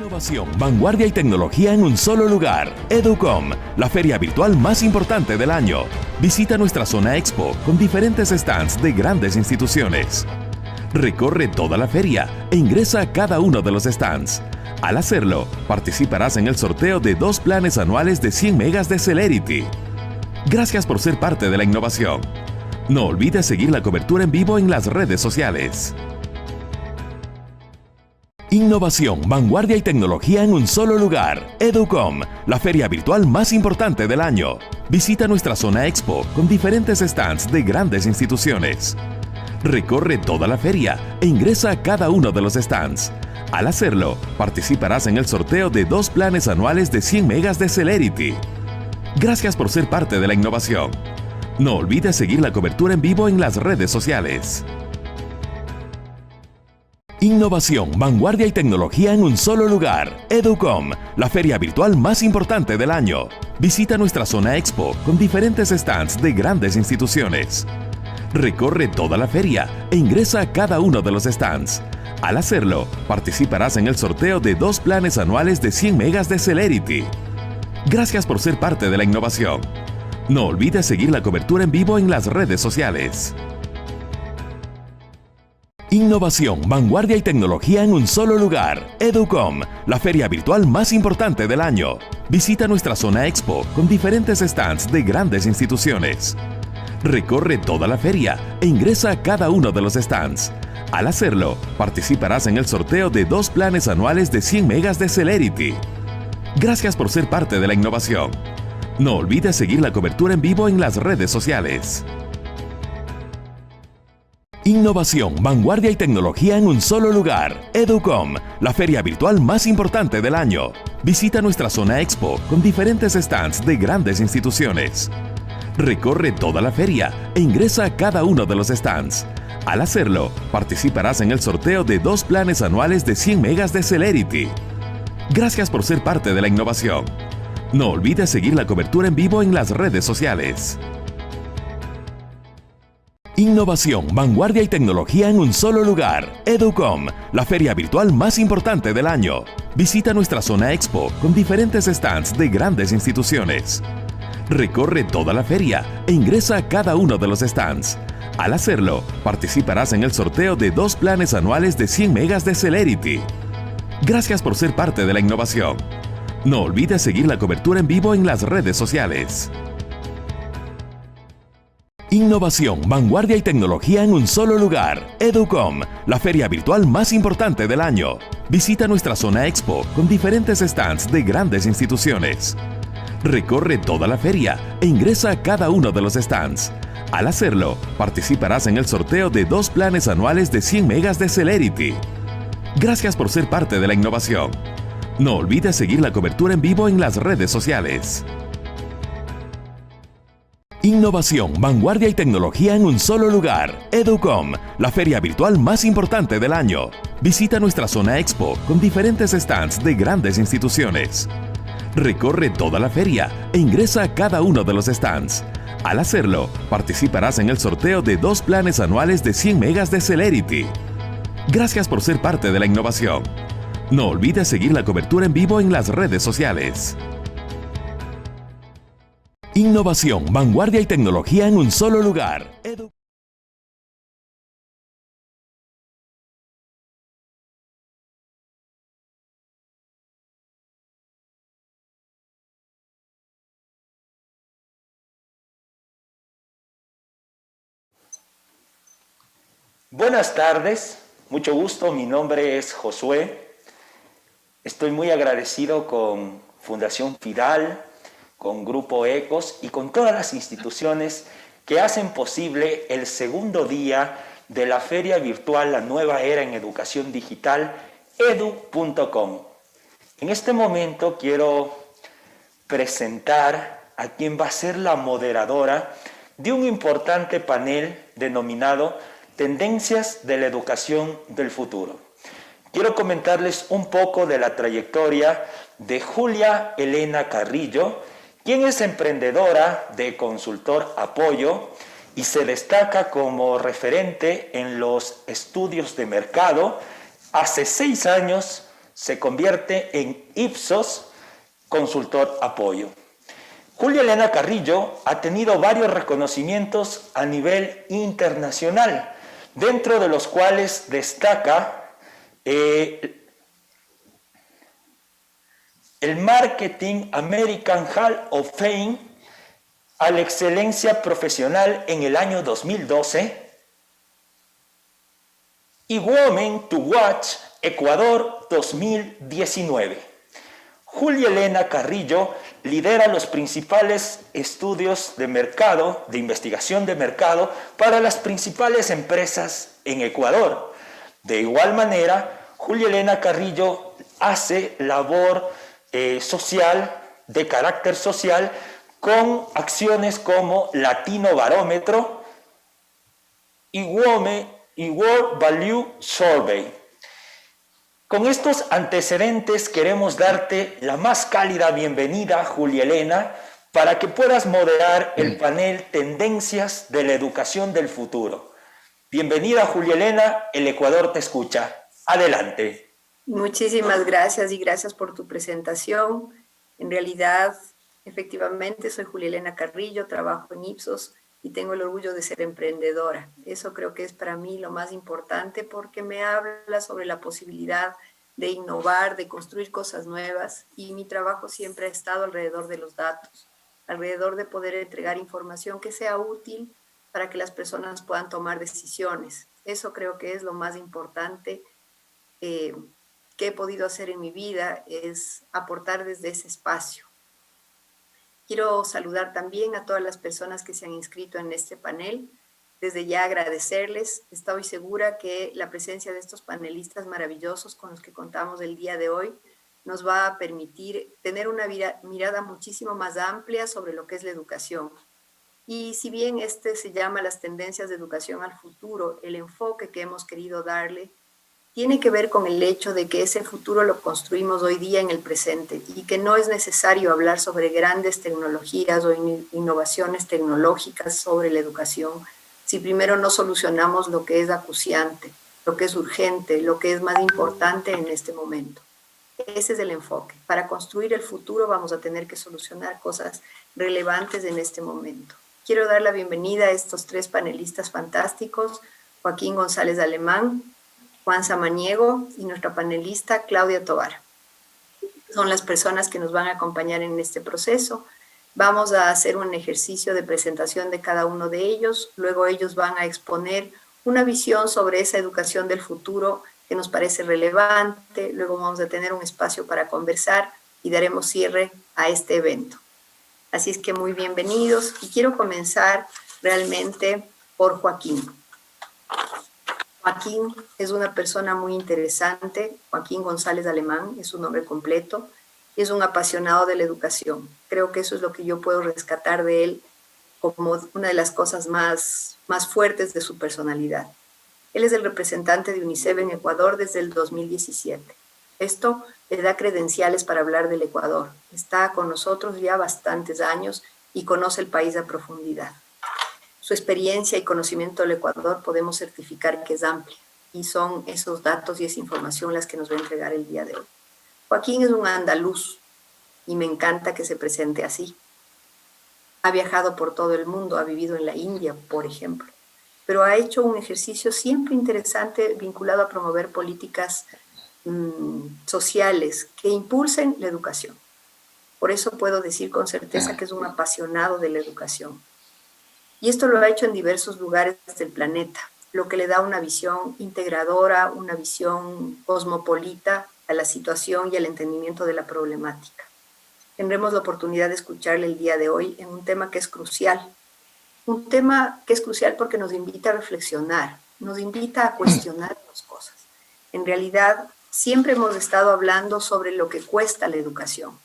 Innovación, vanguardia y tecnología en un solo lugar. EduCom, la feria virtual más importante del año. Visita nuestra zona Expo con diferentes stands de grandes instituciones. Recorre toda la feria e ingresa a cada uno de los stands. Al hacerlo, participarás en el sorteo de 2 planes anuales de 100 megas de Celerity. Gracias por ser parte de la innovación. No olvides seguir la cobertura en vivo en las redes sociales. Innovación, vanguardia y tecnología en un solo lugar. EduCom, la feria virtual más importante del año. Visita nuestra zona Expo con diferentes stands de grandes instituciones. Recorre toda la feria e ingresa a cada uno de los stands. Al hacerlo, participarás en el sorteo de 2 planes anuales de 100 megas de Celerity. Gracias por ser parte de la innovación. No olvides seguir la cobertura en vivo en las redes sociales. Innovación, vanguardia y tecnología en un solo lugar. EduCom, la feria virtual más importante del año. Visita nuestra zona Expo con diferentes stands de grandes instituciones. Recorre toda la feria e ingresa a cada uno de los stands. Al hacerlo, participarás en el sorteo de 2 planes anuales de 100 megas de Celerity. Gracias por ser parte de la innovación. No olvides seguir la cobertura en vivo en las redes sociales. Innovación, vanguardia y tecnología en un solo lugar. EduCom, la feria virtual más importante del año. Visita nuestra zona Expo con diferentes stands de grandes instituciones. Recorre toda la feria e ingresa a cada uno de los stands. Al hacerlo, participarás en el sorteo de 2 planes anuales de 100 megas de Celerity. Gracias por ser parte de la innovación. No olvides seguir la cobertura en vivo en las redes sociales. Innovación, vanguardia y tecnología en un solo lugar. EduCom, la feria virtual más importante del año. Visita nuestra zona Expo con diferentes stands de grandes instituciones. Recorre toda la feria e ingresa a cada uno de los stands. Al hacerlo, participarás en el sorteo de 2 planes anuales de 100 megas de Celerity. Gracias por ser parte de la innovación. No olvides seguir la cobertura en vivo en las redes sociales. Innovación, vanguardia y tecnología en un solo lugar. EduCom, la feria virtual más importante del año. Visita nuestra zona Expo con diferentes stands de grandes instituciones. Recorre toda la feria e ingresa a cada uno de los stands. Al hacerlo, participarás en el sorteo de 2 planes anuales de 100 megas de Celerity. Gracias por ser parte de la innovación. No olvides seguir la cobertura en vivo en las redes sociales. Innovación, vanguardia y tecnología en un solo lugar. EduCom, la feria virtual más importante del año. Visita nuestra zona Expo con diferentes stands de grandes instituciones. Recorre toda la feria e ingresa a cada uno de los stands. Al hacerlo, participarás en el sorteo de 2 planes anuales de 100 megas de Celerity. Gracias por ser parte de la innovación. No olvides seguir la cobertura en vivo en las redes sociales. Innovación, vanguardia y tecnología en un solo lugar. EduCom, la feria virtual más importante del año. Visita nuestra zona Expo con diferentes stands de grandes instituciones. Recorre toda la feria e ingresa a cada uno de los stands. Al hacerlo, participarás en el sorteo de 2 planes anuales de 100 megas de Celerity. Gracias por ser parte de la innovación. No olvides seguir la cobertura en vivo en las redes sociales. Innovación, vanguardia y tecnología en un solo lugar. Buenas tardes, mucho gusto, mi nombre es Josué. Estoy muy agradecido con Fundación Fidal, con Grupo Ecos y con todas las instituciones que hacen posible el segundo día de la feria virtual La Nueva Era en Educación Digital, edu.com. En este momento quiero presentar a quien va a ser la moderadora de un importante panel denominado Tendencias de la Educación del Futuro. Quiero comentarles un poco de la trayectoria de Julia Elena Carrillo, quien es emprendedora de Consultor Apoyo y se destaca como referente en los estudios de mercado. Hace 6 años se convierte en Ipsos Consultor Apoyo. Julia Elena Carrillo ha tenido varios reconocimientos a nivel internacional, dentro de los cuales destaca el Marketing American Hall of Fame a la excelencia profesional en el año 2012 y Women to Watch Ecuador 2019. Julia Elena Carrillo lidera los principales estudios de mercado, de investigación de mercado, para las principales empresas en Ecuador. De igual manera, Julia Elena Carrillo hace labor social, de carácter social, con acciones como Latino Barómetro y World Value Survey. Con estos antecedentes queremos darte la más cálida bienvenida, Julia Elena, para que puedas moderar el panel Tendencias de la Educación del Futuro. Bienvenida, Julia Elena, el Ecuador te escucha. Adelante. Muchísimas gracias y gracias por tu presentación. En realidad, efectivamente, soy Julia Elena Carrillo, trabajo en Ipsos y tengo el orgullo de ser emprendedora. Eso creo que es para mí lo más importante porque me habla sobre la posibilidad de innovar, de construir cosas nuevas y mi trabajo siempre ha estado alrededor de los datos, alrededor de poder entregar información que sea útil para que las personas puedan tomar decisiones. Eso creo que es lo más importante que he podido hacer en mi vida, es aportar desde ese espacio. Quiero saludar también a todas las personas que se han inscrito en este panel. Desde ya agradecerles. Estoy segura que la presencia de estos panelistas maravillosos con los que contamos el día de hoy nos va a permitir tener una mirada muchísimo más amplia sobre lo que es la educación. Y si bien este se llama las tendencias de educación al futuro, el enfoque que hemos querido darle tiene que ver con el hecho de que ese futuro lo construimos hoy día en el presente y que no es necesario hablar sobre grandes tecnologías o innovaciones tecnológicas sobre la educación si primero no solucionamos lo que es acuciante, lo que es urgente, lo que es más importante en este momento. Ese es el enfoque. Para construir el futuro vamos a tener que solucionar cosas relevantes en este momento. Quiero dar la bienvenida a estos tres panelistas fantásticos, Joaquín González Alemán, Juan Samaniego y nuestra panelista Claudia Tovar. Son las personas que nos van a acompañar en este proceso. Vamos a hacer un ejercicio de presentación de cada uno de ellos. Luego ellos van a exponer una visión sobre esa educación del futuro que nos parece relevante. Luego vamos a tener un espacio para conversar y daremos cierre a este evento. Así es que muy bienvenidos y quiero comenzar realmente por Joaquín. Joaquín es una persona muy interesante. Joaquín González Alemán es su nombre completo y es un apasionado de la educación. Creo que eso es lo que yo puedo rescatar de él como una de las cosas más fuertes de su personalidad. Él es el representante de UNICEF en Ecuador desde el 2017. Esto le da credenciales para hablar del Ecuador. Está con nosotros ya bastantes años y conoce el país a profundidad. Su experiencia y conocimiento del Ecuador podemos certificar que es amplia y son esos datos y esa información las que nos va a entregar el día de hoy. Joaquín es un andaluz y me encanta que se presente así. Ha viajado por todo el mundo, ha vivido en la India, por ejemplo, pero ha hecho un ejercicio siempre interesante vinculado a promover políticas sociales que impulsen la educación. Por eso puedo decir con certeza que es un apasionado de la educación. Y esto lo ha hecho en diversos lugares del planeta, lo que le da una visión integradora, una visión cosmopolita a la situación y al entendimiento de la problemática. Tendremos la oportunidad de escucharle el día de hoy en un tema que es crucial. Un tema que es crucial porque nos invita a reflexionar, nos invita a cuestionar las cosas. En realidad, siempre hemos estado hablando sobre lo que cuesta la educación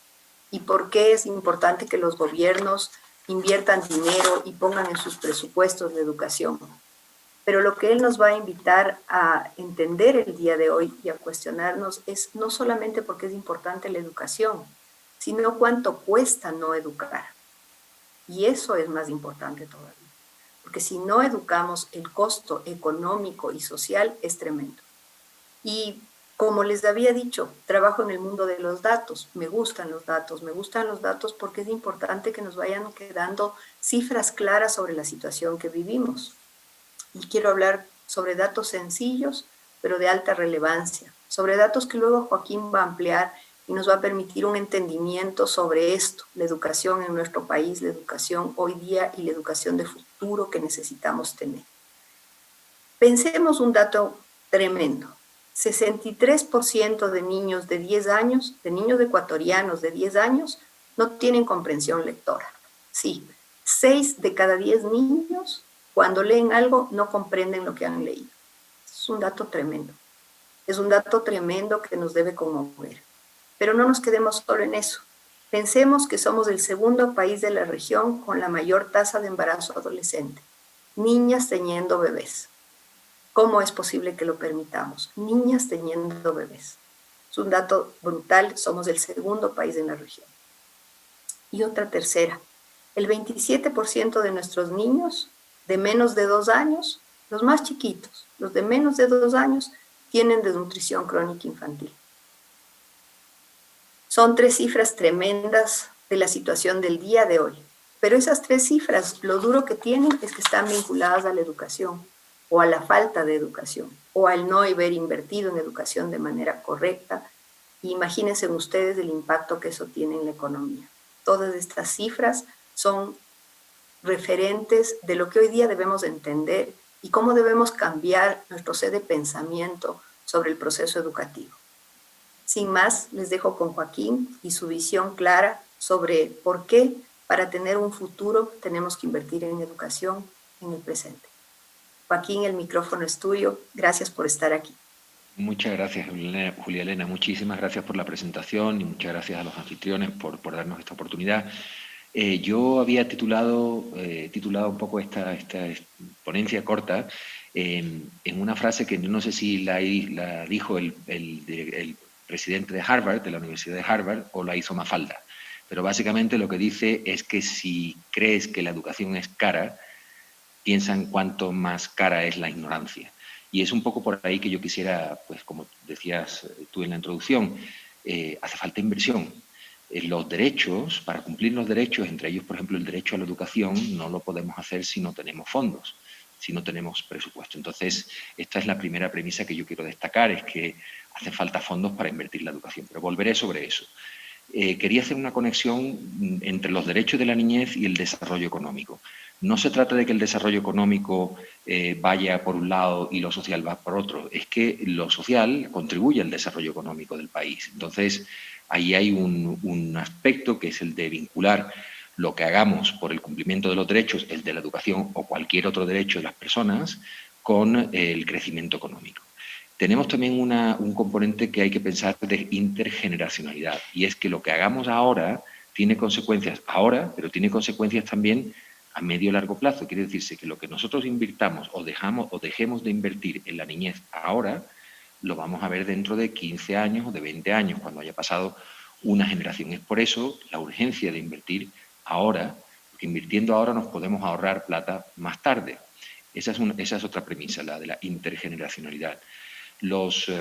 y por qué es importante que los gobiernos inviertan dinero y pongan en sus presupuestos la educación. Pero lo que él nos va a invitar a entender el día de hoy y a cuestionarnos es no solamente porque es importante la educación, sino cuánto cuesta no educar. Y eso es más importante todavía, porque si no educamos, el costo económico y social es tremendo. Y Como les había dicho, trabajo en el mundo de los datos. Me gustan los datos porque es importante que nos vayan quedando cifras claras sobre la situación que vivimos. Y quiero hablar sobre datos sencillos, pero de alta relevancia, sobre datos que luego Joaquín va a ampliar y nos va a permitir un entendimiento sobre esto, la educación en nuestro país, la educación hoy día y la educación de futuro que necesitamos tener. Pensemos un dato tremendo. 63% de niños de 10 años, de niños ecuatorianos de 10 años, no tienen comprensión lectora. Sí, 6 de cada 10 niños, cuando leen algo, no comprenden lo que han leído. Es un dato tremendo. Es un dato tremendo que nos debe conmover. Pero no nos quedemos solo en eso. Pensemos que somos el segundo país de la región con la mayor tasa de embarazo adolescente. Niñas teniendo bebés. ¿Cómo es posible que lo permitamos? Niñas teniendo bebés. Es un dato brutal, somos el segundo país en la región. Y otra tercera, el 27% de nuestros niños de menos de 2 años, los más chiquitos, los de menos de 2 años, tienen desnutrición crónica infantil. Son 3 cifras tremendas de la situación del día de hoy. Pero esas 3 cifras, lo duro que tienen es que están vinculadas a la educación, o a la falta de educación, o al no haber invertido en educación de manera correcta. Imagínense ustedes el impacto que eso tiene en la economía. Todas estas cifras son referentes de lo que hoy día debemos entender y cómo debemos cambiar nuestro sed de pensamiento sobre el proceso educativo. Sin más, les dejo con Joaquín y su visión clara sobre por qué para tener un futuro tenemos que invertir en educación en el presente. Joaquín, el micrófono es tuyo. Gracias por estar aquí. Muchas gracias, Julia Elena. Muchísimas gracias por la presentación y muchas gracias a los anfitriones por darnos esta oportunidad. Yo había titulado un poco esta ponencia corta en una frase que no sé si la dijo el presidente de Harvard, de la Universidad de Harvard, o la hizo Mafalda. Pero básicamente lo que dice es que si crees que la educación es cara, piensa en cuánto más cara es la ignorancia. Y es un poco por ahí que yo quisiera, pues como decías tú en la introducción, hace falta inversión. Los derechos, para cumplir los derechos, entre ellos, por ejemplo, el derecho a la educación, no lo podemos hacer si no tenemos fondos, si no tenemos presupuesto. Entonces, esta es la primera premisa que yo quiero destacar, es que hace falta fondos para invertir en la educación, pero volveré sobre eso. Quería hacer una conexión entre los derechos de la niñez y el desarrollo económico. No se trata de que el desarrollo económico vaya por un lado y lo social va por otro. Es que lo social contribuye al desarrollo económico del país. Entonces, ahí hay un aspecto que es el de vincular lo que hagamos por el cumplimiento de los derechos, el de la educación o cualquier otro derecho de las personas, con el crecimiento económico. Tenemos también un componente que hay que pensar de intergeneracionalidad, y es que lo que hagamos ahora tiene consecuencias ahora, pero tiene consecuencias también a medio y largo plazo. Quiere decirse que lo que nosotros invirtamos o dejemos de invertir en la niñez ahora, lo vamos a ver dentro de 15 años o de 20 años, cuando haya pasado una generación. Es por eso la urgencia de invertir ahora, porque invirtiendo ahora nos podemos ahorrar plata más tarde. Esa es otra premisa, la de la intergeneracionalidad. Los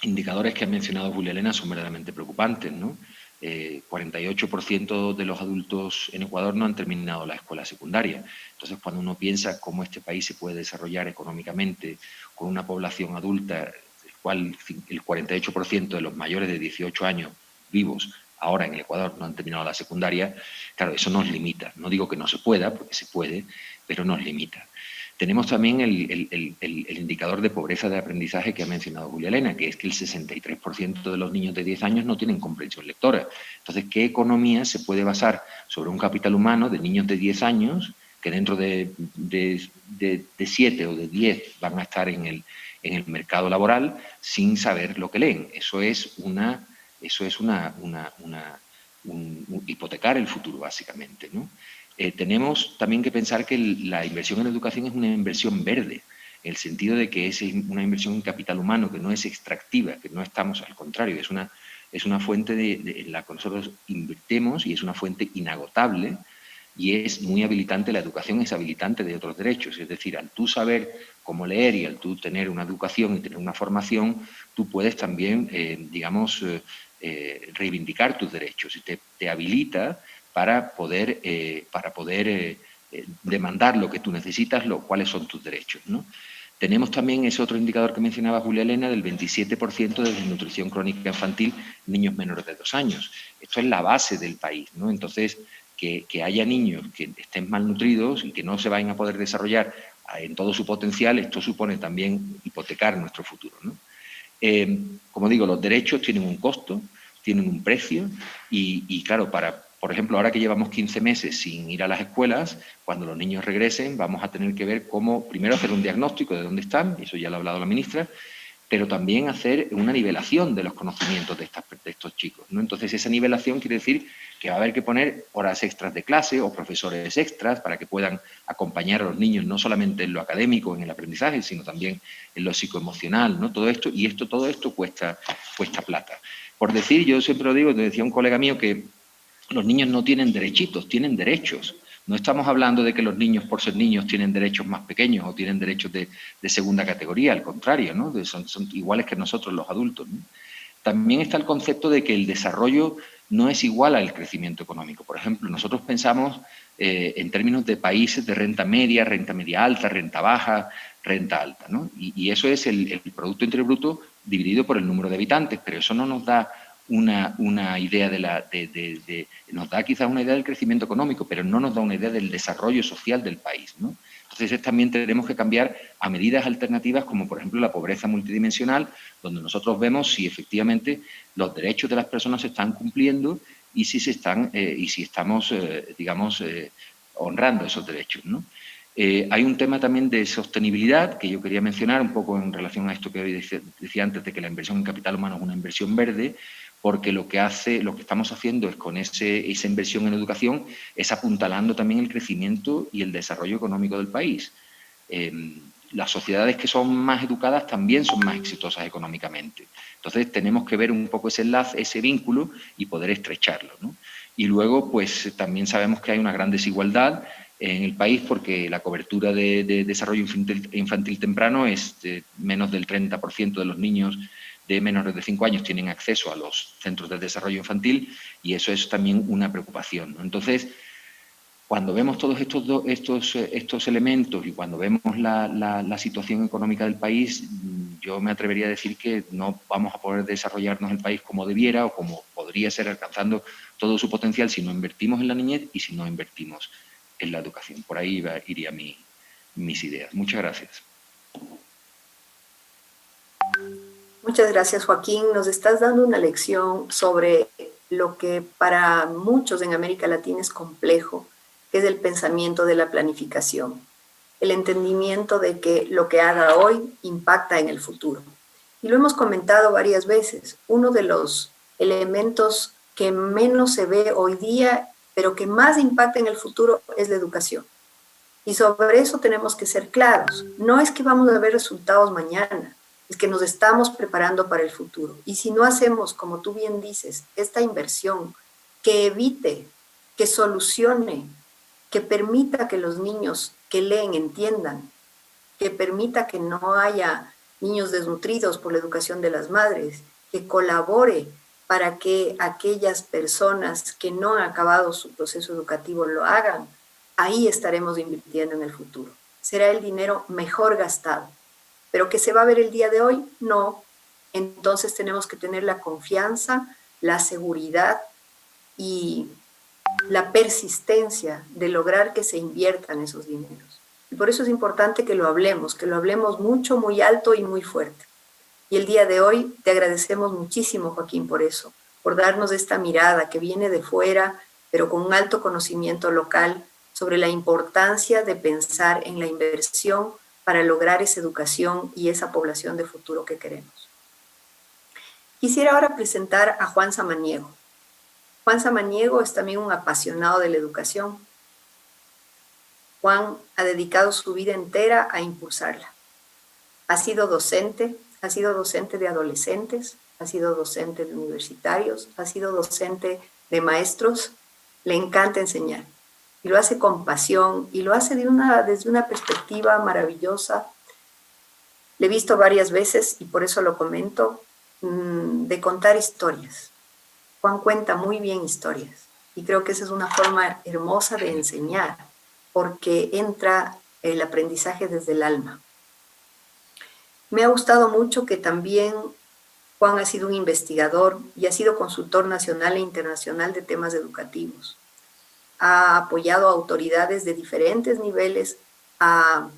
indicadores que ha mencionado Julia Elena son verdaderamente preocupantes, ¿no? 48% de los adultos en Ecuador no han terminado la escuela secundaria. Entonces, cuando uno piensa cómo este país se puede desarrollar económicamente con una población adulta, del cual el 48% de los mayores de 18 años vivos ahora en el Ecuador no han terminado la secundaria, claro, eso nos limita. No digo que no se pueda, porque se puede, pero nos limita. Tenemos también el indicador de pobreza de aprendizaje que ha mencionado Julia Elena, que es que el 63% de los niños de 10 años no tienen comprensión lectora. Entonces, ¿qué economía se puede basar sobre un capital humano de niños de 10 años que dentro de 7 o de 10 van a estar en el mercado laboral sin saber lo que leen? Eso es hipotecar el futuro, básicamente, ¿no? Tenemos también que pensar que la inversión en educación es una inversión verde, en el sentido de que es una inversión en capital humano, que no es extractiva, que no estamos, al contrario, es una fuente en la que nosotros invertimos y es una fuente inagotable y es muy habilitante, la educación es habilitante de otros derechos, es decir, al tú saber cómo leer y al tú tener una educación y tener una formación, tú puedes también, reivindicar tus derechos y te habilita para poder demandar lo que tú necesitas, cuáles son tus derechos, ¿no? Tenemos también ese otro indicador que mencionaba Julia Elena, del 27% de desnutrición crónica infantil en niños menores de 2 años. Esto es la base del país, ¿no? Entonces, que haya niños que estén malnutridos y que no se vayan a poder desarrollar en todo su potencial, esto supone también hipotecar nuestro futuro, ¿no? Como digo, los derechos tienen un costo, tienen un precio y claro, por ejemplo, ahora que llevamos 15 meses sin ir a las escuelas, cuando los niños regresen vamos a tener que ver cómo, primero hacer un diagnóstico de dónde están, eso ya lo ha hablado la ministra, pero también hacer una nivelación de los conocimientos de estos chicos, ¿no? Entonces, esa nivelación quiere decir que va a haber que poner horas extras de clase o profesores extras para que puedan acompañar a los niños no solamente en lo académico, en el aprendizaje, sino también en lo psicoemocional, ¿no? Todo esto cuesta plata. Por decir, yo siempre lo digo, te decía un colega mío que los niños no tienen derechitos, tienen derechos. No estamos hablando de que los niños, por ser niños, tienen derechos más pequeños o tienen derechos de segunda categoría, al contrario, ¿no? Son iguales que nosotros los adultos, ¿no? También está el concepto de que el desarrollo no es igual al crecimiento económico. Por ejemplo, nosotros pensamos en términos de países de renta media alta, renta baja, renta alta, ¿no? Y eso es el Producto Interior Bruto dividido por el número de habitantes, pero eso no nos da una idea nos da quizás una idea del crecimiento económico, pero no nos da una idea del desarrollo social del país, ¿no? Entonces también tenemos que cambiar a medidas alternativas como por ejemplo la pobreza multidimensional, donde nosotros vemos si efectivamente los derechos de las personas se están cumpliendo y si estamos, honrando esos derechos, ¿no? Hay un tema también de sostenibilidad que yo quería mencionar un poco en relación a esto que decía antes de que la inversión en capital humano es una inversión verde, porque lo que estamos haciendo es con esa inversión en educación es apuntalando también el crecimiento y el desarrollo económico del país. Las sociedades que son más educadas también son más exitosas económicamente. Entonces tenemos que ver un poco ese enlace, ese vínculo y poder estrecharlo, ¿no? Y luego, pues también sabemos que hay una gran desigualdad en el país porque la cobertura de desarrollo infantil temprano es menos del 30% de los niños de menores de 5 años tienen acceso a los centros de desarrollo infantil y eso es también una preocupación, ¿no? Entonces, cuando vemos todos estos elementos y cuando vemos la situación económica del país, yo me atrevería a decir que no vamos a poder desarrollarnos el país como debiera o como podría ser alcanzando todo su potencial si no invertimos en la niñez y si no invertimos en la educación. Por ahí iría mis ideas. Muchas gracias. Muchas gracias, Joaquín. Nos estás dando una lección sobre lo que para muchos en América Latina es complejo, que es el pensamiento de la planificación, el entendimiento de que lo que haga hoy impacta en el futuro. Y lo hemos comentado varias veces, uno de los elementos que menos se ve hoy día, pero que más impacta en el futuro es la educación. Y sobre eso tenemos que ser claros. No es que vamos a ver resultados mañana, es que nos estamos preparando para el futuro. Y si no hacemos, como tú bien dices, esta inversión que evite, que solucione, que permita que los niños que leen entiendan, que permita que no haya niños desnutridos por la educación de las madres, que colabore para que aquellas personas que no han acabado su proceso educativo lo hagan, ahí estaremos invirtiendo en el futuro. Será el dinero mejor gastado. ¿Pero que se va a ver el día de hoy? No. Entonces tenemos que tener la confianza, la seguridad y la persistencia de lograr que se inviertan esos dineros. Y por eso es importante que lo hablemos mucho, muy alto y muy fuerte. Y el día de hoy te agradecemos muchísimo, Joaquín, por eso, por darnos esta mirada que viene de fuera, pero con un alto conocimiento local sobre la importancia de pensar en la inversión para lograr esa educación y esa población de futuro que queremos. Quisiera ahora presentar a Juan Samaniego. Juan Samaniego es también un apasionado de la educación. Juan ha dedicado su vida entera a impulsarla. Ha sido docente de adolescentes, ha sido docente de universitarios, ha sido docente de maestros, le encanta enseñar. y lo hace con pasión, y lo hace desde una perspectiva maravillosa. Le he visto varias veces, y por eso lo comento, de contar historias. Juan cuenta muy bien historias, y creo que esa es una forma hermosa de enseñar, porque entra el aprendizaje desde el alma. Me ha gustado mucho que también Juan ha sido un investigador y ha sido consultor nacional e internacional de temas educativos. Ha apoyado a autoridades de diferentes niveles a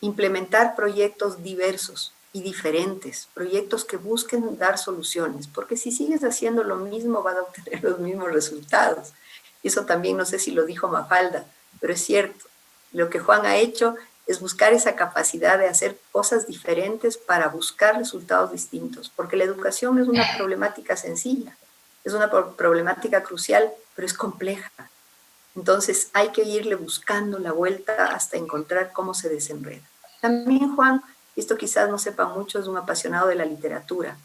implementar proyectos diversos y diferentes, proyectos que busquen dar soluciones, porque si sigues haciendo lo mismo vas a obtener los mismos resultados. Y eso también no sé si lo dijo Mafalda, pero es cierto. Lo que Juan ha hecho es buscar esa capacidad de hacer cosas diferentes para buscar resultados distintos, porque la educación no es una problemática sencilla, es una problemática crucial, pero es compleja. Entonces hay que irle buscando la vuelta hasta encontrar cómo se desenreda. También Juan, esto quizás no sepa mucho, es un apasionado de la literatura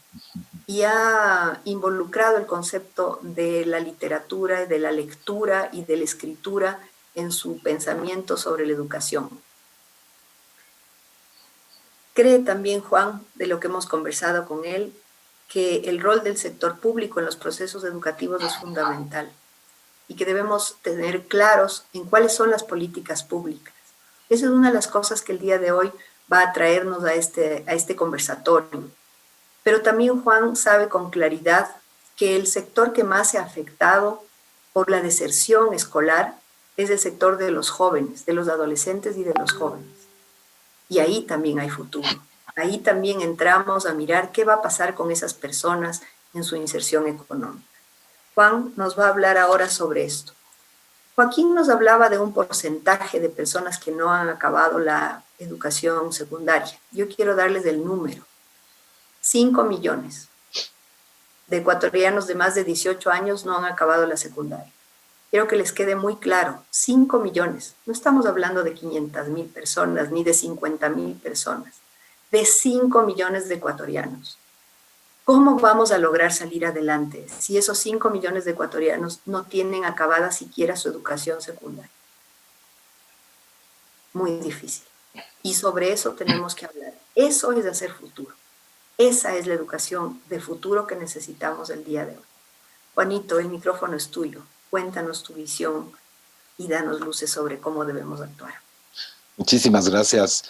y ha involucrado el concepto de la literatura, de la lectura y de la escritura en su pensamiento sobre la educación. Cree también Juan, de lo que hemos conversado con él, que el rol del sector público en los procesos educativos es fundamental y que debemos tener claros en cuáles son las políticas públicas. Esa es una de las cosas que el día de hoy va a traernos a este conversatorio. Pero también Juan sabe con claridad que el sector que más se ha afectado por la deserción escolar es el sector de los jóvenes, de los adolescentes y de los jóvenes. Y ahí también hay futuro. Ahí también entramos a mirar qué va a pasar con esas personas en su inserción económica. Juan nos va a hablar ahora sobre esto. Joaquín nos hablaba de un porcentaje de personas que no han acabado la educación secundaria. Yo quiero darles el número. 5 millones de ecuatorianos de más de 18 años no han acabado la secundaria. Quiero que les quede muy claro, 5 millones. No estamos hablando de 500,000 personas ni de 50,000 personas, de 5 millones de ecuatorianos. ¿Cómo vamos a lograr salir adelante si esos 5 millones de ecuatorianos no tienen acabada siquiera su educación secundaria? Muy difícil. Y sobre eso tenemos que hablar. Eso es hacer futuro. Esa es la educación de futuro que necesitamos el día de hoy. Juanito, el micrófono es tuyo. Cuéntanos tu visión y danos luces sobre cómo debemos actuar. Muchísimas gracias,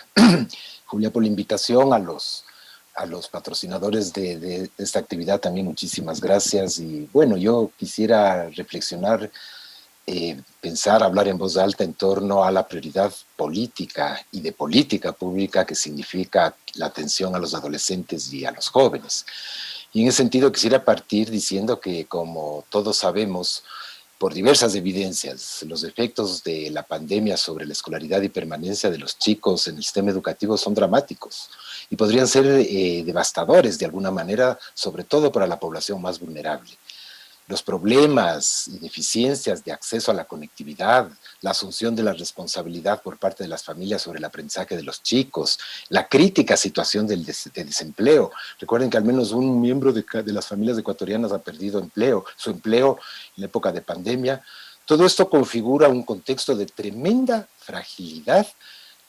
Julia, por la invitación. A los patrocinadores de esta actividad también muchísimas gracias. Y bueno, yo quisiera reflexionar, pensar, hablar en voz alta en torno a la prioridad política y de política pública que significa la atención a los adolescentes y a los jóvenes. Y en ese sentido quisiera partir diciendo que, como todos sabemos, por diversas evidencias, los efectos de la pandemia sobre la escolaridad y permanencia de los chicos en el sistema educativo son dramáticos y podrían ser devastadores de alguna manera, sobre todo para la población más vulnerable. Los problemas y deficiencias de acceso a la conectividad, la asunción de la responsabilidad por parte de las familias sobre el aprendizaje de los chicos, la crítica situación de desempleo. Recuerden que al menos un miembro de las familias ecuatorianas ha perdido su empleo en la época de pandemia. Todo esto configura un contexto de tremenda fragilidad,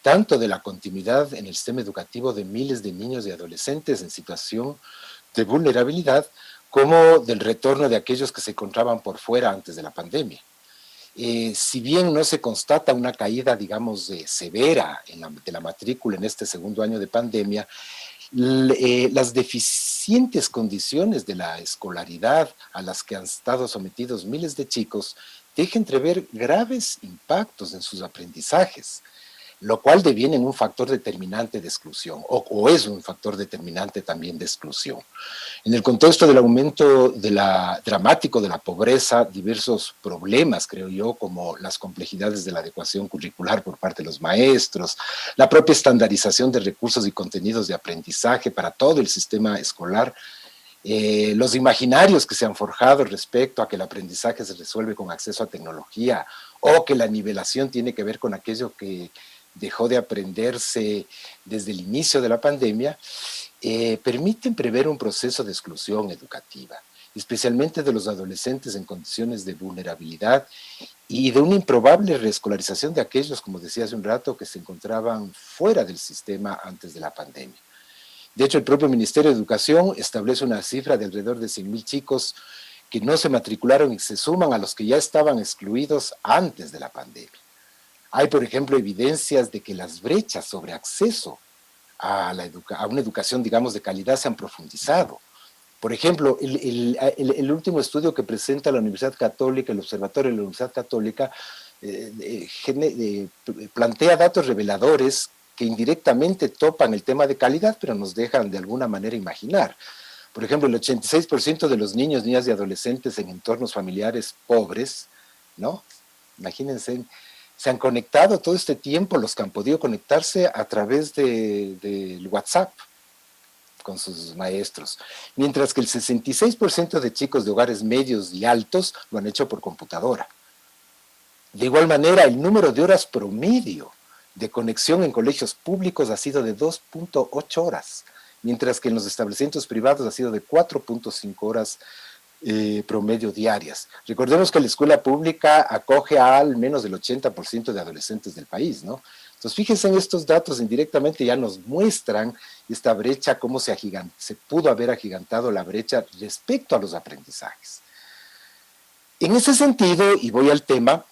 tanto de la continuidad en el sistema educativo de miles de niños y adolescentes en situación de vulnerabilidad, como del retorno de aquellos que se encontraban por fuera antes de la pandemia. Si bien no se constata una caída, digamos, severa de la matrícula en este segundo año de pandemia, las deficientes condiciones de la escolaridad a las que han estado sometidos miles de chicos dejan entrever graves impactos en sus aprendizajes, lo cual deviene en un factor determinante de exclusión, o es un factor determinante también de exclusión. En el contexto del aumento dramático de la pobreza, diversos problemas, creo yo, como las complejidades de la adecuación curricular por parte de los maestros, la propia estandarización de recursos y contenidos de aprendizaje para todo el sistema escolar, los imaginarios que se han forjado respecto a que el aprendizaje se resuelve con acceso a tecnología, o que la nivelación tiene que ver con aquello que dejó de aprenderse desde el inicio de la pandemia, permiten prever un proceso de exclusión educativa. especialmente de los adolescentes en condiciones de vulnerabilidad y de una improbable reescolarización de aquellos, como decía hace un rato, que se encontraban fuera del sistema antes de la pandemia. De hecho, el propio Ministerio de Educación establece una cifra de alrededor de 100.000 chicos que no se matricularon y se suman a los que ya estaban excluidos antes de la pandemia. Hay, por ejemplo, evidencias de que las brechas sobre acceso a una educación, digamos, de calidad se han profundizado. Por ejemplo, el último estudio que presenta la Universidad Católica, el Observatorio de la Universidad Católica, plantea datos reveladores que indirectamente topan el tema de calidad, pero nos dejan de alguna manera imaginar. Por ejemplo, el 86% de los niños, niñas y adolescentes en entornos familiares pobres, ¿no? Imagínense, se han conectado todo este tiempo, los que han podido conectarse a través del WhatsApp con sus maestros, mientras que el 66% de chicos de hogares medios y altos lo han hecho por computadora. De igual manera, el número de horas promedio de conexión en colegios públicos ha sido de 2.8 horas, mientras que en los establecimientos privados ha sido de 4.5 horas promedio diarias. Recordemos que la escuela pública acoge a al menos el 80% de adolescentes del país, ¿no? Entonces, fíjense en estos datos, indirectamente ya nos muestran esta brecha, cómo se pudo haber agigantado la brecha respecto a los aprendizajes. En ese sentido, y voy al tema,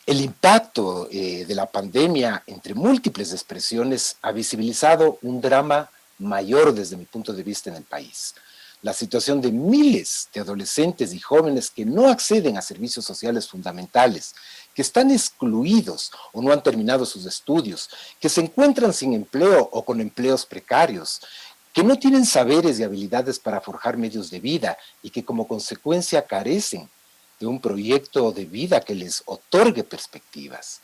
el impacto de la pandemia, entre múltiples expresiones, ha visibilizado un drama mayor desde mi punto de vista en el país. La situación de miles de adolescentes y jóvenes que no acceden a servicios sociales fundamentales, que están excluidos o no han terminado sus estudios, que se encuentran sin empleo o con empleos precarios, que no tienen saberes y habilidades para forjar medios de vida y que como consecuencia carecen de un proyecto de vida que les otorgue perspectivas.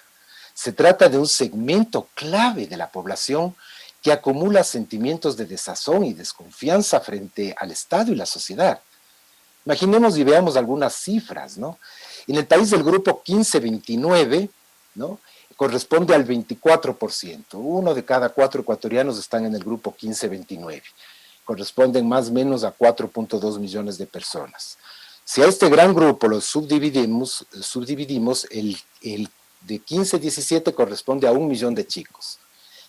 Se trata de un segmento clave de la población que acumula sentimientos de desazón y desconfianza frente al Estado y la sociedad. Imaginemos y veamos algunas cifras, ¿no? En el país del grupo 15-29, ¿no?, corresponde al 24%. 1 de cada 4 ecuatorianos están en el grupo 15-29. Corresponden más o menos a 4.2 millones de personas. Si a este gran grupo lo subdividimos, el de 15-17 corresponde a 1 millón de chicos.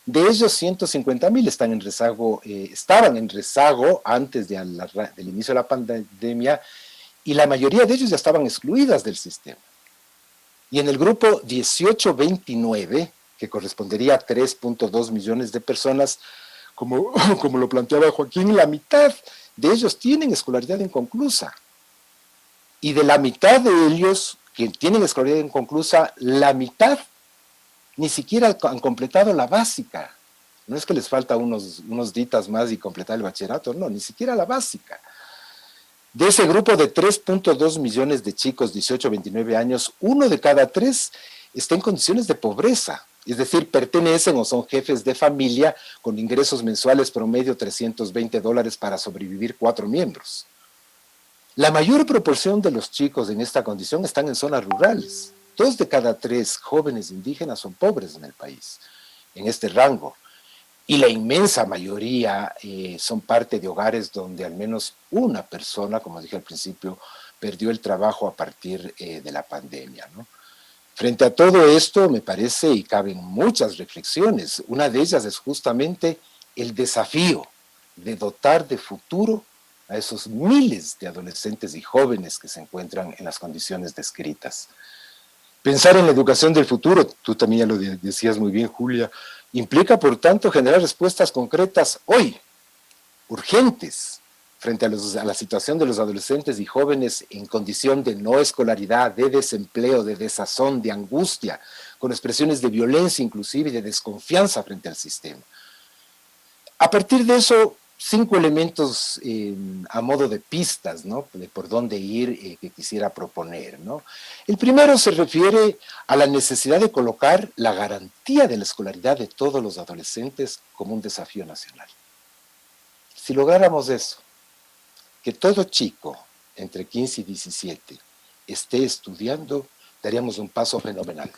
De ellos, 150.000 estaban en rezago antes del inicio de la pandemia, y la mayoría de ellos ya estaban excluidas del sistema. Y en el grupo 18-29, que correspondería a 3.2 millones de personas, como lo planteaba Joaquín, la mitad de ellos tienen escolaridad inconclusa. Y de la mitad de ellos que tienen escolaridad inconclusa, la mitad ni siquiera han completado la básica. No es que les falta unos ditas más y completar el bachillerato, no, ni siquiera la básica. De ese grupo de 3.2 millones de chicos 18-29 años, 1 de cada 3 está en condiciones de pobreza, es decir, pertenecen o son jefes de familia con ingresos mensuales promedio $320 para sobrevivir 4 miembros. La mayor proporción de los chicos en esta condición están en zonas rurales. 2 de cada 3 jóvenes indígenas son pobres en el país, en este rango. Y la inmensa mayoría son parte de hogares donde al menos una persona, como dije al principio, perdió el trabajo a partir de la pandemia, ¿no? Frente a todo esto, me parece, y caben muchas reflexiones. Una de ellas es justamente el desafío de dotar de futuro a esos miles de adolescentes y jóvenes que se encuentran en las condiciones descritas. Pensar en la educación del futuro, tú también ya lo decías muy bien, Julia, implica, por tanto, generar respuestas concretas hoy, urgentes, frente a la situación de los adolescentes y jóvenes en condición de no escolaridad, de desempleo, de desazón, de angustia, con expresiones de violencia inclusive y de desconfianza frente al sistema. A partir de eso, 5 elementos a modo de pistas, ¿no?, de por dónde ir que quisiera proponer, ¿no? El primero se refiere a la necesidad de colocar la garantía de la escolaridad de todos los adolescentes como un desafío nacional. Si lográramos eso, que todo chico entre 15 y 17 esté estudiando, daríamos un paso fenomenal.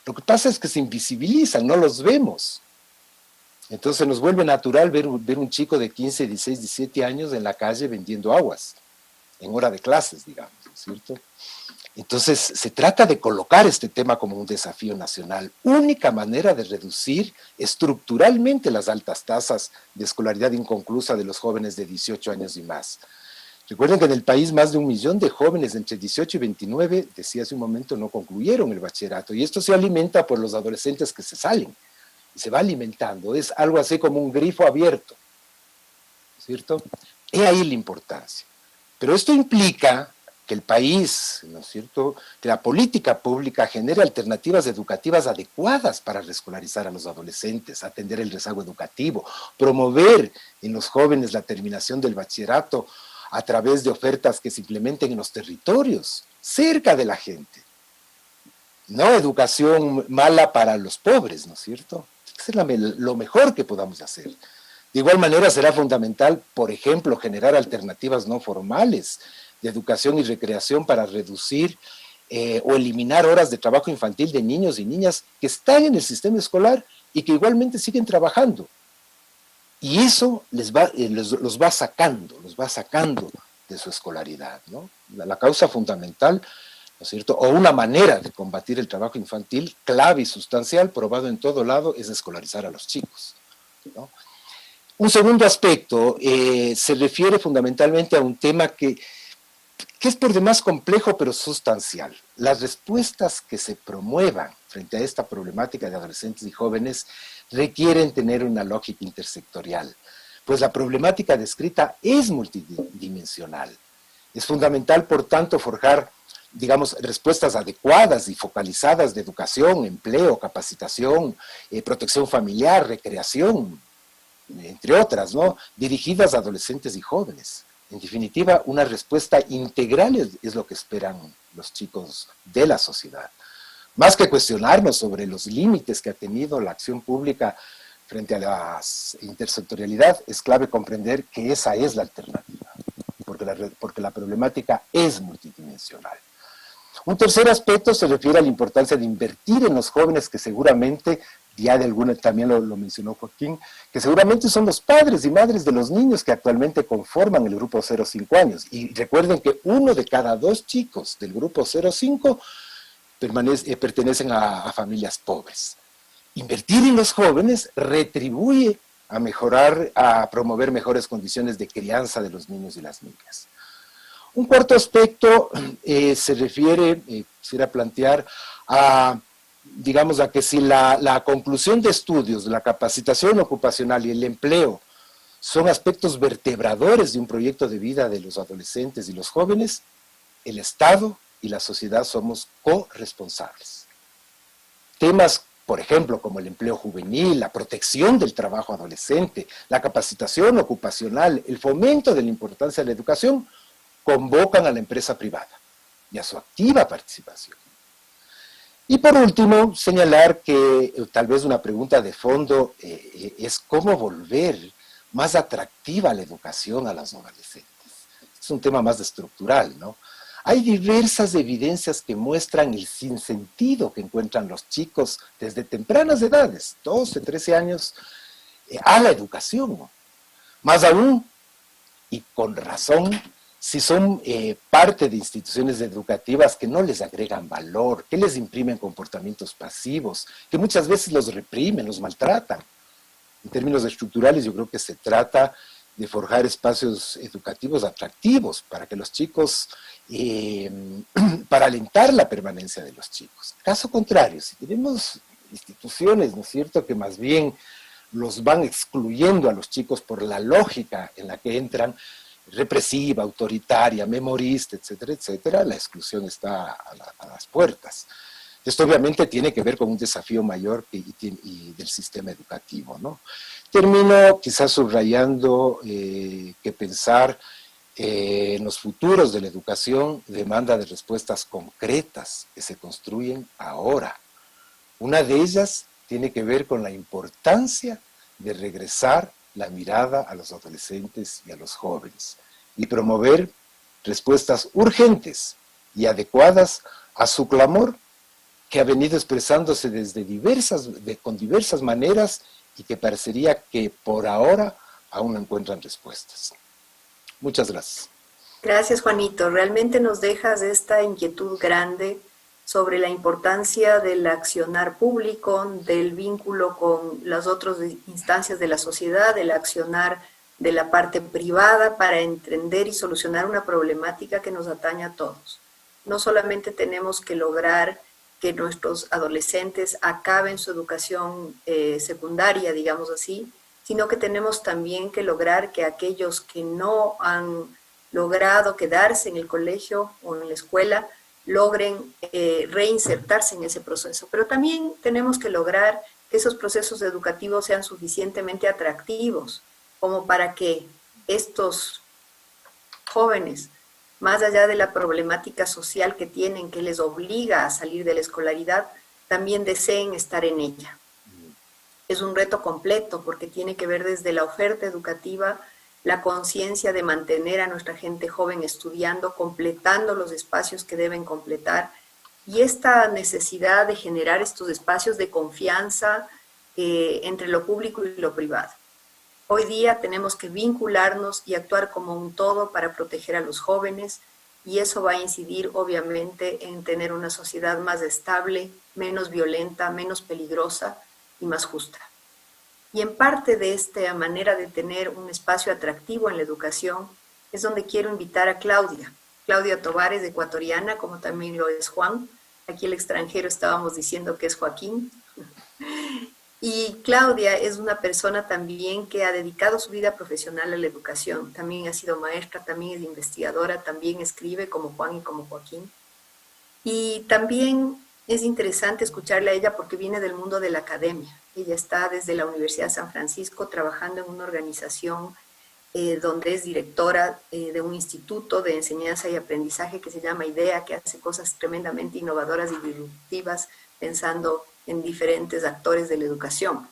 Lo que pasa es que se invisibilizan, no los vemos. Entonces nos vuelve natural ver un chico de 15, 16, 17 años en la calle vendiendo aguas. en hora de clases, digamos, ¿no es cierto? Entonces, se trata de colocar este tema como un desafío nacional, única manera de reducir estructuralmente las altas tasas de escolaridad inconclusa de los jóvenes de 18 años y más. Recuerden que en el país más de 1 millón de jóvenes entre 18 y 29, decía hace un momento, no concluyeron el bachillerato, y esto se alimenta por los adolescentes que se salen, y se va alimentando, es algo así como un grifo abierto, ¿no es cierto? He ahí la importancia. Pero esto implica que el país, ¿no es cierto?, que la política pública genere alternativas educativas adecuadas para reescolarizar a los adolescentes, atender el rezago educativo, promover en los jóvenes la terminación del bachillerato a través de ofertas que se implementen en los territorios, cerca de la gente. No educación mala para los pobres, ¿no es cierto? Eso es lo mejor que podamos hacer. De igual manera será fundamental, por ejemplo, generar alternativas no formales de educación y recreación para reducir o eliminar horas de trabajo infantil de niños y niñas que están en el sistema escolar y que igualmente siguen trabajando. Y eso los va sacando de su escolaridad, ¿no? La causa fundamental, ¿no es cierto?, o una manera de combatir el trabajo infantil clave y sustancial, probado en todo lado, es escolarizar a los chicos, ¿no? Un segundo aspecto se refiere fundamentalmente a un tema que es por demás complejo pero sustancial. Las respuestas que se promuevan frente a esta problemática de adolescentes y jóvenes requieren tener una lógica intersectorial, pues la problemática descrita es multidimensional. Es fundamental, por tanto, forjar, digamos, respuestas adecuadas y focalizadas de educación, empleo, capacitación, protección familiar, recreación, entre otras, ¿no?, dirigidas a adolescentes y jóvenes. En definitiva, una respuesta integral es lo que esperan los chicos de la sociedad. Más que cuestionarnos sobre los límites que ha tenido la acción pública frente a la intersectorialidad, es clave comprender que esa es la alternativa, porque la problemática es multidimensional. Un tercer aspecto se refiere a la importancia de invertir en los jóvenes que seguramente, ya de alguna también lo mencionó Joaquín, que seguramente son los padres y madres de los niños que actualmente conforman el grupo 0-5 años. Y recuerden que 1 de cada 2 chicos del grupo 0-5 pertenecen a familias pobres. Invertir en los jóvenes retribuye a mejorar, a promover mejores condiciones de crianza de los niños y las niñas. Un cuarto aspecto se refiere, quisiera plantear, digamos, a que si la conclusión de estudios, la capacitación ocupacional y el empleo son aspectos vertebradores de un proyecto de vida de los adolescentes y los jóvenes, el Estado y la sociedad somos corresponsables. Temas, por ejemplo, como el empleo juvenil, la protección del trabajo adolescente, la capacitación ocupacional, el fomento de la importancia de la educación, convocan a la empresa privada y a su activa participación. Y por último, señalar que tal vez una pregunta de fondo es cómo volver más atractiva la educación a los adolescentes. Es un tema más estructural, ¿no? Hay diversas evidencias que muestran el sinsentido que encuentran los chicos desde tempranas edades, 12, 13 años, a la educación, ¿no? Más aún, y con razón, si son parte de instituciones educativas que no les agregan valor, que les imprimen comportamientos pasivos, que muchas veces los reprimen, los maltratan. En términos estructurales, yo creo que se trata de forjar espacios educativos atractivos para que los chicos, para alentar la permanencia de los chicos. Caso contrario, si tenemos instituciones, ¿no es cierto?, que más bien los van excluyendo a los chicos por la lógica en la que entran, represiva, autoritaria, memorista, etcétera, etcétera, la exclusión está a las puertas. Esto obviamente tiene que ver con un desafío mayor y del sistema educativo, ¿no? Termino quizás subrayando que pensar en los futuros de la educación demanda de respuestas concretas que se construyen ahora. Una de ellas tiene que ver con la importancia de regresar la mirada a los adolescentes y a los jóvenes y promover respuestas urgentes y adecuadas a su clamor que ha venido expresándose con diversas maneras y que parecería que por ahora aún no encuentran respuestas. Muchas gracias. Gracias, Juanito. Realmente nos dejas esta inquietud grande sobre la importancia del accionar público, del vínculo con las otras instancias de la sociedad, del accionar de la parte privada para entender y solucionar una problemática que nos atañe a todos. No solamente tenemos que lograr que nuestros adolescentes acaben su educación secundaria, digamos así, sino que tenemos también que lograr que aquellos que no han logrado quedarse en el colegio o en la escuela logren reinsertarse en ese proceso. Pero también tenemos que lograr que esos procesos educativos sean suficientemente atractivos como para que estos jóvenes, más allá de la problemática social que tienen, que les obliga a salir de la escolaridad, también deseen estar en ella. Es un reto completo porque tiene que ver desde la oferta educativa, la conciencia de mantener a nuestra gente joven estudiando, completando los espacios que deben completar, y esta necesidad de generar estos espacios de confianza entre lo público y lo privado. Hoy día tenemos que vincularnos y actuar como un todo para proteger a los jóvenes, y eso va a incidir obviamente en tener una sociedad más estable, menos violenta, menos peligrosa y más justa. Y en parte de esta manera de tener un espacio atractivo en la educación es donde quiero invitar a Claudia. Claudia Tovar es ecuatoriana, como también lo es Juan. Aquí el extranjero estábamos diciendo que es Joaquín. Y Claudia es una persona también que ha dedicado su vida profesional a la educación. También ha sido maestra, también es investigadora, también escribe como Juan y como Joaquín. Y también es interesante escucharla a ella porque viene del mundo de la academia. Ella está desde la Universidad de San Francisco trabajando en una organización donde es directora de un instituto de enseñanza y aprendizaje que se llama IDEA, que hace cosas tremendamente innovadoras y disruptivas pensando en diferentes actores de la educación.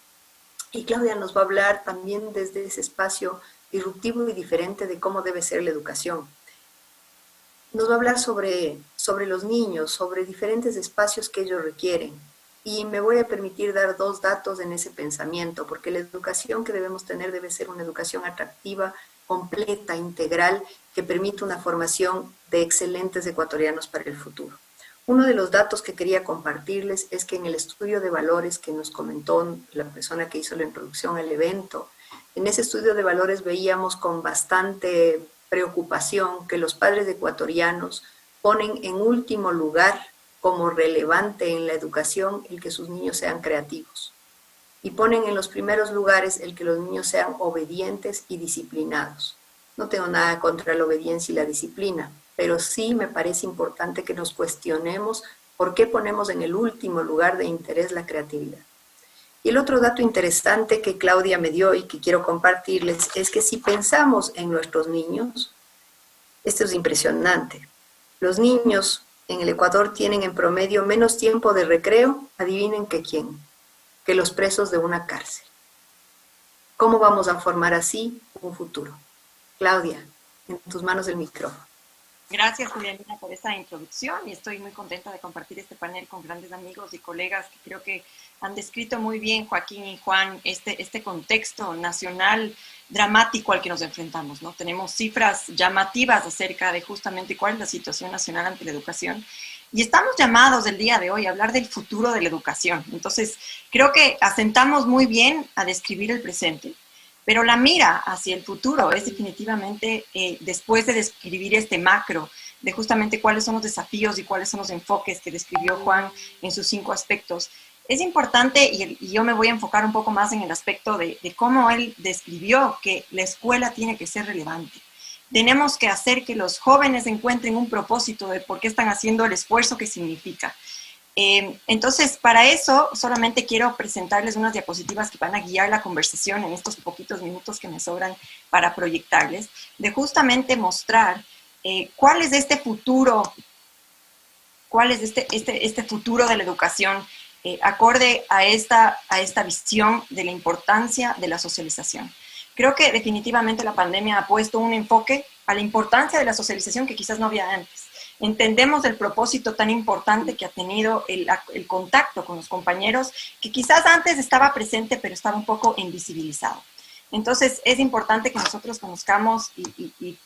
Y Claudia nos va a hablar también desde ese espacio disruptivo y diferente de cómo debe ser la educación. Nos va a hablar sobre los niños, sobre diferentes espacios que ellos requieren. Y me voy a permitir dar 2 datos en ese pensamiento, porque la educación que debemos tener debe ser una educación atractiva, completa, integral, que permita una formación de excelentes ecuatorianos para el futuro. Uno de los datos que quería compartirles es que en el estudio de valores que nos comentó la persona que hizo la introducción al evento, en ese estudio de valores veíamos con bastante preocupación que los padres ecuatorianos ponen en último lugar como relevante en la educación el que sus niños sean creativos. Y ponen en los primeros lugares el que los niños sean obedientes y disciplinados. No tengo nada contra la obediencia y la disciplina, pero sí me parece importante que nos cuestionemos por qué ponemos en el último lugar de interés la creatividad. Y el otro dato interesante que Claudia me dio y que quiero compartirles es que si pensamos en nuestros niños, esto es impresionante. Los niños en el Ecuador tienen en promedio menos tiempo de recreo, adivinen que quién, que los presos de una cárcel. ¿Cómo vamos a formar así un futuro? Claudia, en tus manos el micrófono. Gracias, Juliana, por esta introducción, y estoy muy contenta de compartir este panel con grandes amigos y colegas que creo que han descrito muy bien, Joaquín y Juan, este contexto nacional dramático al que nos enfrentamos, ¿no? Tenemos cifras llamativas acerca de justamente cuál es la situación nacional ante la educación, y estamos llamados el día de hoy a hablar del futuro de la educación. Entonces, creo que asentamos muy bien a describir el presente, pero la mira hacia el futuro es definitivamente, después de describir este macro, de justamente cuáles son los desafíos y cuáles son los enfoques que describió Juan en sus 5 aspectos, es importante, y yo me voy a enfocar un poco más en el aspecto de cómo él describió que la escuela tiene que ser relevante. Tenemos que hacer que los jóvenes encuentren un propósito de por qué están haciendo el esfuerzo que significa. Entonces, para eso, solamente quiero presentarles unas diapositivas que van a guiar la conversación en estos poquitos minutos que me sobran para proyectarles, de justamente mostrar cuál es este futuro, cuál es este futuro de la educación acorde a esta visión de la importancia de la socialización. Creo que definitivamente la pandemia ha puesto un enfoque a la importancia de la socialización que quizás no había antes. Entendemos el propósito tan importante que ha tenido el contacto con los compañeros, que quizás antes estaba presente, pero estaba un poco invisibilizado. Entonces, es importante que nosotros conozcamos y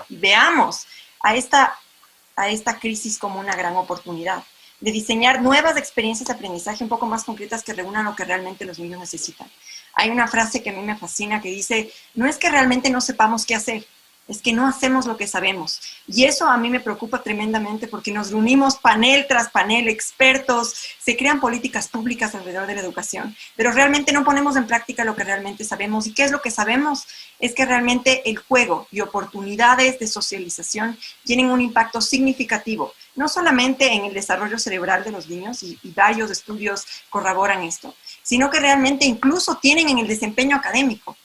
y veamos a esta crisis como una gran oportunidad de diseñar nuevas experiencias de aprendizaje un poco más concretas que reúnan lo que realmente los niños necesitan. Hay una frase que a mí me fascina que dice, no es que realmente no sepamos qué hacer, es que no hacemos lo que sabemos. Y eso a mí me preocupa tremendamente porque nos reunimos panel tras panel, expertos, se crean políticas públicas alrededor de la educación, pero realmente no ponemos en práctica lo que realmente sabemos. ¿Y qué es lo que sabemos? Es que realmente el juego y oportunidades de socialización tienen un impacto significativo, no solamente en el desarrollo cerebral de los niños, y varios estudios corroboran esto, sino que realmente incluso tienen en el desempeño académico,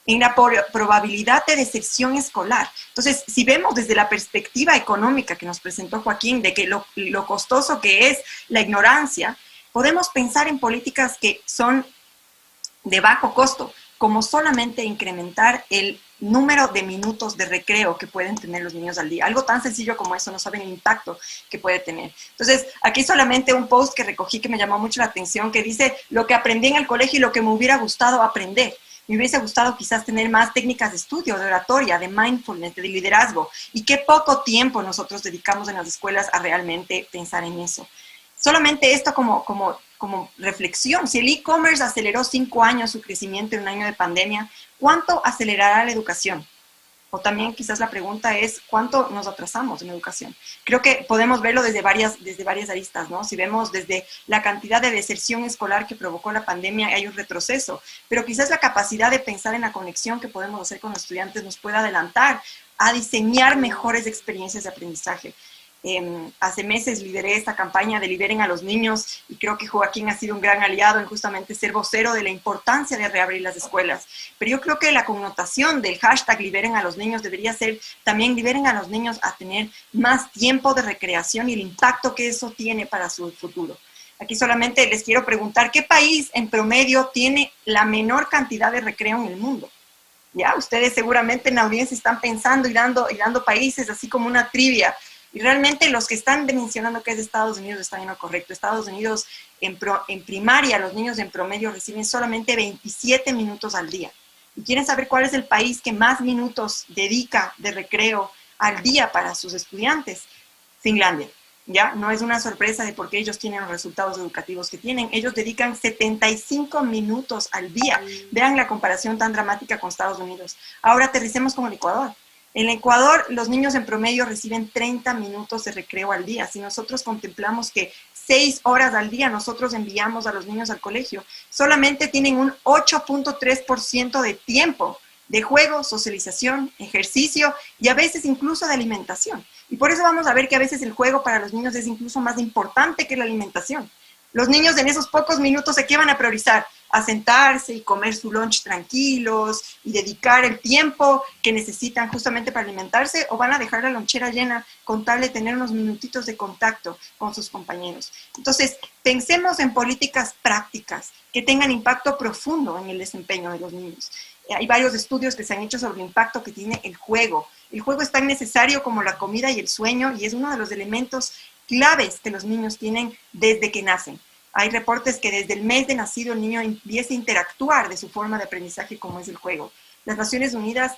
en la probabilidad de deserción escolar. Entonces, si vemos desde la perspectiva económica que nos presentó Joaquín, de que lo costoso que es la ignorancia, podemos pensar en políticas que son de bajo costo, como solamente incrementar el número de minutos de recreo que pueden tener los niños al día. Algo tan sencillo como eso, no saben el impacto que puede tener. Entonces, aquí solamente un post que recogí que me llamó mucho la atención, que dice, lo que aprendí en el colegio y lo que me hubiera gustado aprender. Me hubiese gustado quizás tener más técnicas de estudio, de oratoria, de mindfulness, de liderazgo, y qué poco tiempo nosotros dedicamos en las escuelas a realmente pensar en eso. Solamente esto como reflexión. Si el e-commerce aceleró 5 años su crecimiento en un año de pandemia, ¿cuánto acelerará la educación? O también quizás la pregunta es, ¿cuánto nos atrasamos en educación? Creo que podemos verlo desde varias aristas, ¿no? Si vemos desde la cantidad de deserción escolar que provocó la pandemia, hay un retroceso, pero quizás la capacidad de pensar en la conexión que podemos hacer con los estudiantes nos pueda adelantar a diseñar mejores experiencias de aprendizaje. Hace meses lideré esta campaña de Liberen a los Niños y creo que Joaquín ha sido un gran aliado en justamente ser vocero de la importancia de reabrir las escuelas. Pero yo creo que la connotación del hashtag Liberen a los Niños debería ser también liberen a los niños a tener más tiempo de recreación y el impacto que eso tiene para su futuro. Aquí solamente les quiero preguntar, ¿qué país en promedio tiene la menor cantidad de recreo en el mundo? Ya, ustedes seguramente en la audiencia están pensando y dando países así como una trivia. Y realmente los que están mencionando que es de Estados Unidos están en lo correcto. Estados Unidos, en primaria, los niños en promedio reciben solamente 27 minutos al día. ¿Y quieren saber cuál es el país que más minutos dedica de recreo al día para sus estudiantes? Finlandia. ¿Ya? No es una sorpresa de por qué ellos tienen los resultados educativos que tienen. Ellos dedican 75 minutos al día. Vean la comparación tan dramática con Estados Unidos. Ahora aterricemos con el Ecuador. En Ecuador, los niños en promedio reciben 30 minutos de recreo al día. Si nosotros contemplamos que 6 horas al día nosotros enviamos a los niños al colegio, solamente tienen un 8.3% de tiempo de juego, socialización, ejercicio y a veces incluso de alimentación. Y por eso vamos a ver que a veces el juego para los niños es incluso más importante que la alimentación. Los niños en esos pocos minutos, ¿a qué van a priorizar? A sentarse y comer su lunch tranquilos y dedicar el tiempo que necesitan justamente para alimentarse, o van a dejar la lonchera llena con tal de tener unos minutitos de contacto con sus compañeros. Entonces, pensemos en políticas prácticas que tengan impacto profundo en el desempeño de los niños. Hay varios estudios que se han hecho sobre el impacto que tiene el juego. El juego es tan necesario como la comida y el sueño y es uno de los elementos claves que los niños tienen desde que nacen. Hay reportes que desde el mes de nacido el niño empieza a interactuar de su forma de aprendizaje como es el juego. Las Naciones Unidas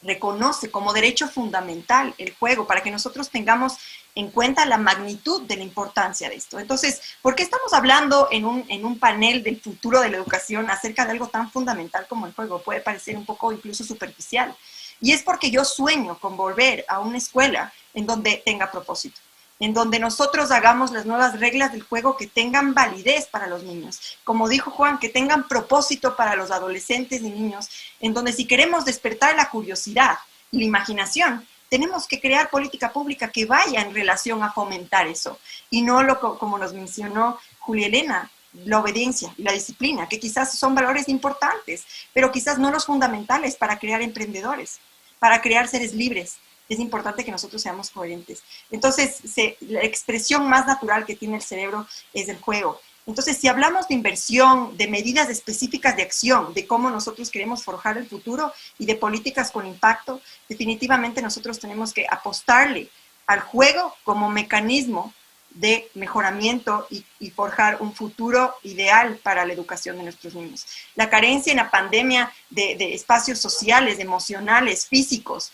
reconoce como derecho fundamental el juego para que nosotros tengamos en cuenta la magnitud de la importancia de esto. Entonces, ¿por qué estamos hablando en un panel del futuro de la educación acerca de algo tan fundamental como el juego? Puede parecer un poco incluso superficial. Y es porque yo sueño con volver a una escuela en donde tenga propósito, en donde nosotros hagamos las nuevas reglas del juego que tengan validez para los niños. Como dijo Juan, que tengan propósito para los adolescentes y niños, en donde si queremos despertar la curiosidad y la imaginación, tenemos que crear política pública que vaya en relación a fomentar eso. Y no como nos mencionó Julia Elena, la obediencia y la disciplina, que quizás son valores importantes, pero quizás no los fundamentales para crear emprendedores, para crear seres libres. Es importante que nosotros seamos coherentes. Entonces, la expresión más natural que tiene el cerebro es el juego. Entonces, si hablamos de inversión, de medidas específicas de acción, de cómo nosotros queremos forjar el futuro y de políticas con impacto, definitivamente nosotros tenemos que apostarle al juego como mecanismo de mejoramiento y forjar un futuro ideal para la educación de nuestros niños. La carencia en la pandemia de espacios sociales, emocionales, físicos.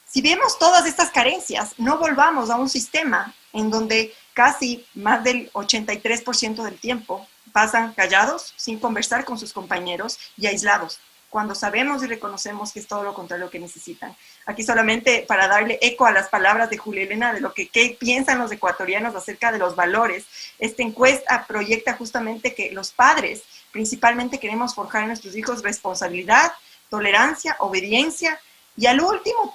Si vemos todas estas carencias, no volvamos a un sistema en donde casi más del 83% del tiempo pasan callados, sin conversar con sus compañeros y aislados, cuando sabemos y reconocemos que es todo lo contrario que necesitan. Aquí solamente para darle eco a las palabras de Julia Elena de lo que qué piensan los ecuatorianos acerca de los valores. Esta encuesta proyecta justamente que los padres principalmente queremos forjar en nuestros hijos responsabilidad, tolerancia, obediencia, y al último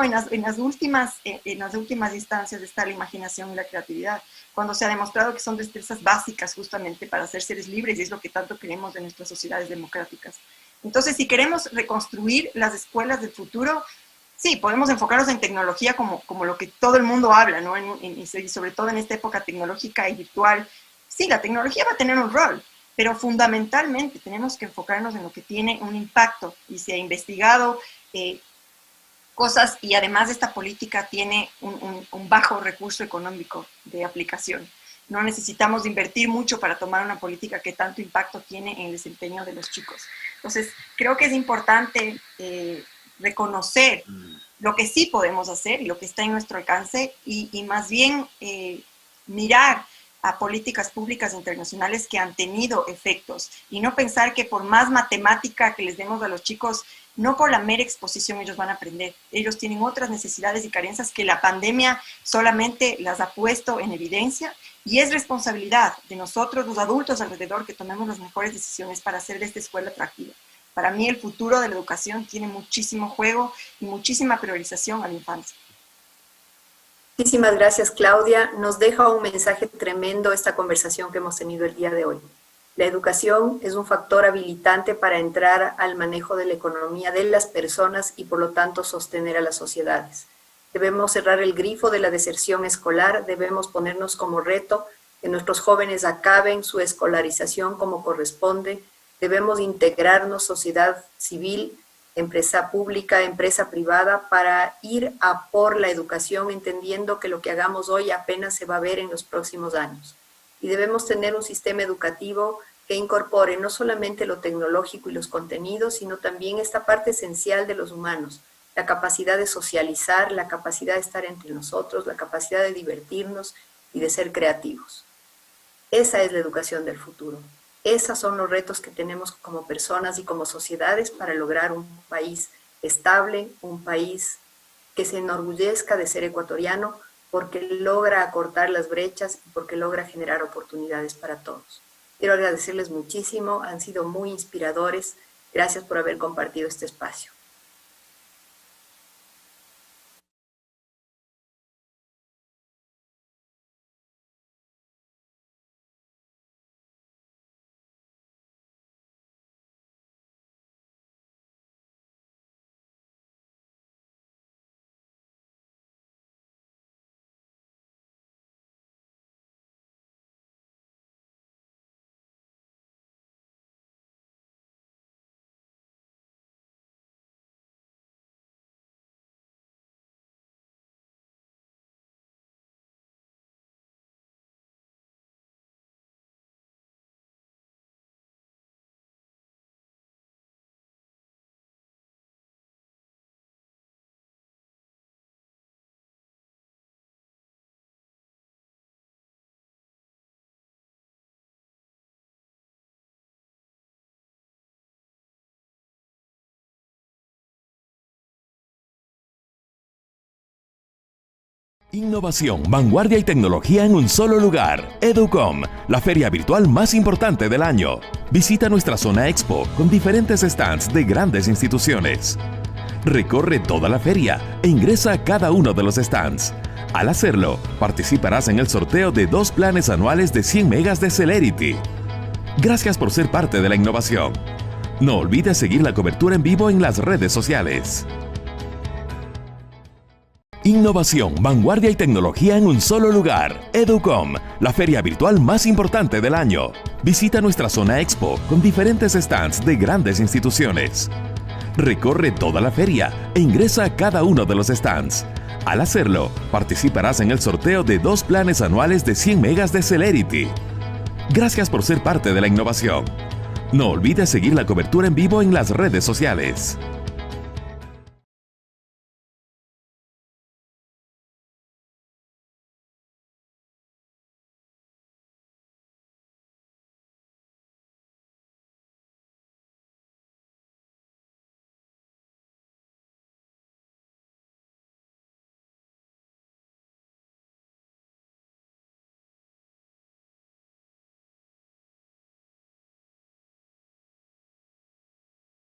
en las últimas instancias está la imaginación y la creatividad, cuando se ha demostrado que son destrezas básicas justamente para ser seres libres, y es lo que tanto queremos de nuestras sociedades democráticas. Entonces, si queremos reconstruir las escuelas del futuro, sí, podemos enfocarnos en tecnología como lo que todo el mundo habla, ¿no? Y sobre todo en esta época tecnológica y virtual. Sí, la tecnología va a tener un rol, pero fundamentalmente tenemos que enfocarnos en lo que tiene un impacto, y se ha investigado cosas, y además esta política tiene un bajo recurso económico de aplicación. No necesitamos invertir mucho para tomar una política que tanto impacto tiene en el desempeño de los chicos. Entonces, creo que es importante reconocer lo que sí podemos hacer y lo que está en nuestro alcance, y más bien mirar a políticas públicas internacionales que han tenido efectos, y no pensar que por más matemática que les demos a los chicos, no por la mera exposición ellos van a aprender. Ellos tienen otras necesidades y carencias que la pandemia solamente las ha puesto en evidencia, y es responsabilidad de nosotros, los adultos alrededor, que tomemos las mejores decisiones para hacer de esta escuela atractiva. Para mí el futuro de la educación tiene muchísimo juego y muchísima priorización a la infancia. Muchísimas gracias, Claudia. Nos deja un mensaje tremendo esta conversación que hemos tenido el día de hoy. La educación es un factor habilitante para entrar al manejo de la economía de las personas y por lo tanto sostener a las sociedades. Debemos cerrar el grifo de la deserción escolar, debemos ponernos como reto que nuestros jóvenes acaben su escolarización como corresponde, debemos integrarnos sociedad civil, empresa pública, empresa privada, para ir a por la educación, entendiendo que lo que hagamos hoy apenas se va a ver en los próximos años. Y debemos tener un sistema educativo que incorpore no solamente lo tecnológico y los contenidos, sino también esta parte esencial de los humanos, la capacidad de socializar, la capacidad de estar entre nosotros, la capacidad de divertirnos y de ser creativos. Esa es la educación del futuro. Esos son los retos que tenemos como personas y como sociedades para lograr un país estable, un país que se enorgullezca de ser ecuatoriano, porque logra acortar las brechas y porque logra generar oportunidades para todos. Quiero agradecerles muchísimo, han sido muy inspiradores. Gracias por haber compartido este espacio. Innovación, vanguardia y tecnología en un solo lugar. EduCom, la feria virtual más importante del año. Visita nuestra zona Expo con diferentes stands de grandes instituciones. Recorre toda la feria e ingresa a cada uno de los stands. Al hacerlo, participarás en el sorteo de 2 planes anuales de 100 megas de Celerity. Gracias por ser parte de la innovación. No olvides seguir la cobertura en vivo en las redes sociales. Innovación, vanguardia y tecnología en un solo lugar. EduCom, la feria virtual más importante del año. Visita nuestra zona Expo con diferentes stands de grandes instituciones. Recorre toda la feria e ingresa a cada uno de los stands. Al hacerlo, participarás en el sorteo de 2 planes anuales de 100 megas de Celerity. Gracias por ser parte de la innovación. No olvides seguir la cobertura en vivo en las redes sociales.